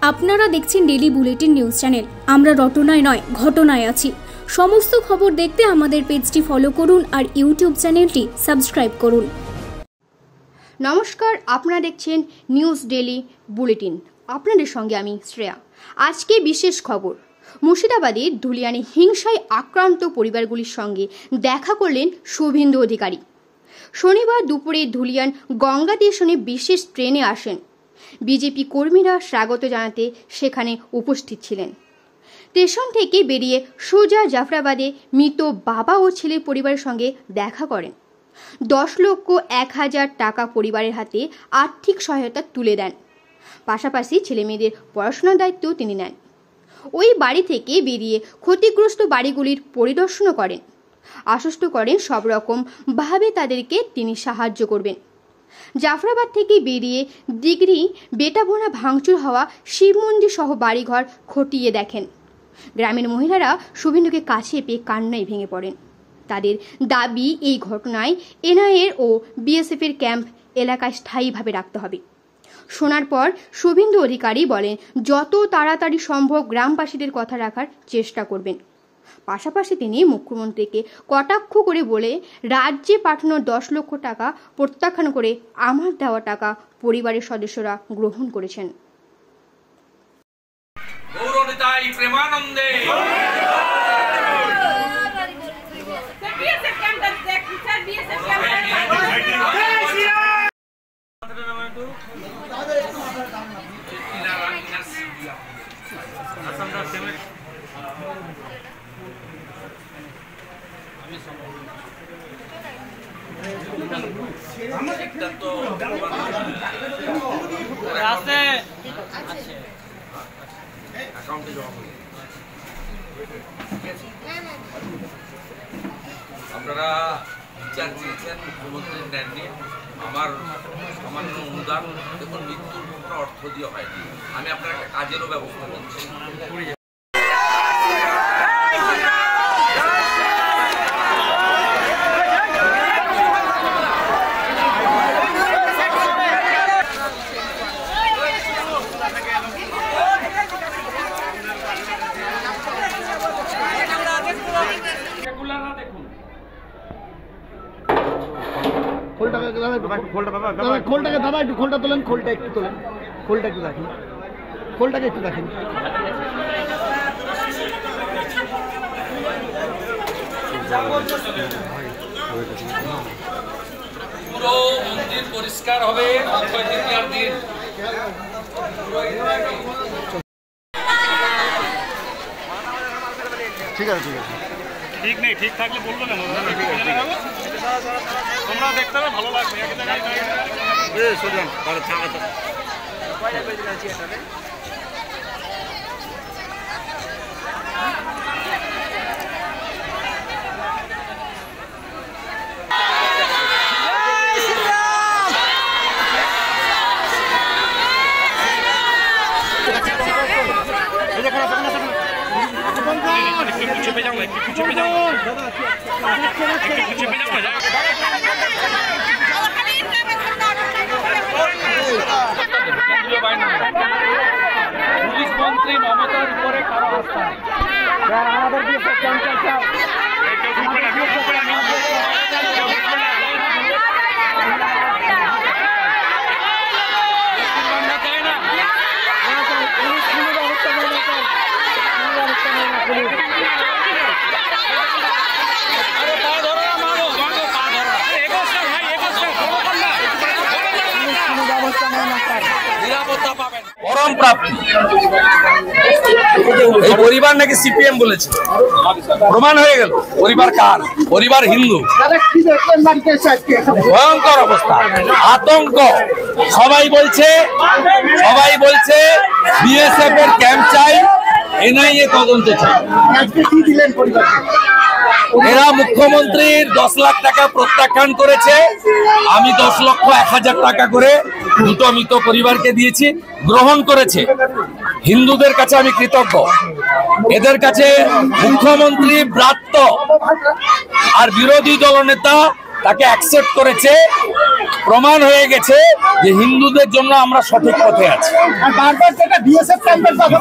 আপনারা দেখছেন daily bulletin news channel. আমরা রটনায় নয় ঘটনায় আছি। সমস্ত খবর দেখতে আমাদের পেজটি ফলো করুন আর ইউটিউব চ্যানেলটি সাবস্ক্রাইব করুন। নমস্কার, আপনারা দেখছেন নিউজ ডেইলি বুলেটিন। আপনাদের সঙ্গে আমি শ্রেয়া। আজকে বিশেষ খবর, মুর্শিদাবাদের ধুলিয়ানে হিংসায় আক্রান্ত পরিবারগুলির সঙ্গে দেখা করলেন শুভেন্দু অধিকারী। শনিবার দুপুরে ধুলিয়ান গঙ্গা স্টেশনে বিশেষ ট্রেনে আসেন। বিজেপি কর্মীরা স্বাগত জানাতে সেখানে উপস্থিত ছিলেন। স্টেশন থেকে বেরিয়ে সোজা জাফরাবাদে মৃত বাবা ও ছেলের পরিবারের সঙ্গে দেখা করেন। 10,01,000 টাকা পরিবারের হাতে আর্থিক সহায়তা তুলে দেন। পাশাপাশি ছেলেমেয়েদের পড়াশোনার দায়িত্ব তিনি নেন। ওই বাড়ি থেকে বেরিয়ে ক্ষতিগ্রস্ত বাড়িগুলির পরিদর্শনও করেন। আশ্বস্ত করেন সব রকম ভাবে তাদেরকে তিনি সাহায্য করবেন। জাফরাবাদ থেকে বেরিয়ে দিগরি বেটাবোনা ভাঙচুর হওয়া শিব মন্দির সহ বাড়িঘর খতিয়ে দেখেন। গ্রামের মহিলারা শুভেন্দুকে কাছে পেয়ে কান্নায় ভেঙে পড়েন। তাদের দাবি, এই ঘটনায় এনআইএ ও বিএসএফের ক্যাম্প এলাকায় স্থায়ীভাবে রাখতে হবে। শোনার পর শুভেন্দু অধিকারী বলেন, যত তাড়াতাড়ি সম্ভব গ্রামবাসীদের কথা রাখার চেষ্টা করবেন। পাশাপাশি তিনি মুখ্যমন্ত্রীকে কটাক্ষ করে বলে, রাজ্যে পাঠানো 10 লক্ষ টাকা প্রত্যাখ্যান করে আমার দেওয়া টাকা পরিবারের সদস্যরা গ্রহণ করেছেন। আপনারা বিচার চেয়েছেন, মুখ্যমন্ত্রী নেননি। আমার সামান্য অনুদান, দেখুন মৃত্যুর কোনো অর্থ দিয়ে হয়নি। আমি আপনার একটা কাজেরও ব্যবস্থা করছি। খোলটাকে দাদা একটু খোলটা তোলেন, খোলটা একটু তোলেন, খোলটা একটু রাখেন, খোলটাকে একটু রাখেন। পুরো মন্দির পরিষ্কার হবে অক্ষয় তৃতীয়ার দিন। ঠিক আছে, ঠিক আছে, ঠিক নেই, ঠিক থাকলে বলবো না, তোমরা দেখতে হবে, ভালো লাগবে। চেপে যাও, একটু চেপে যাও, একটু চেপে যাও না। পুলিশ মন্ত্রী মমতার উপরে কারো আস্থা নেই। পরম প্রাপ্তি এই পরিবার নাকি সিপিএম বলেছে, প্রমাণ হয়ে গেল। পরিবার কার? পরিবার হিন্দু। ভয়ঙ্কর অবস্থা, আতঙ্ক। সবাই বলছে বিএসএফ এর ক্যাম্প চাই, এনআইএ তদন্ত চাই। এরা মুখ্যমন্ত্রীর 10 লাখ টাকা প্রত্যাখ্যান করেছে। আমি 10,01,000 টাকা করে দুটো মৃত পরিবারকে দিয়েছি, গ্রহণ করেছে। হিন্দুদের কাছে আমি কৃতজ্ঞ। এদের কাছে মুখ্যমন্ত্রী ব্রাত্য আর বিরোধী দলনেতা তাকে অ্যাকসেপ্ট করেছে প্রমাণ হয়ে গেছে যে হিন্দুদের জন্য আমরা সঠিক পথে আছি। আর বারবার যেটা বিএসএফ ক্যাম্পের কথা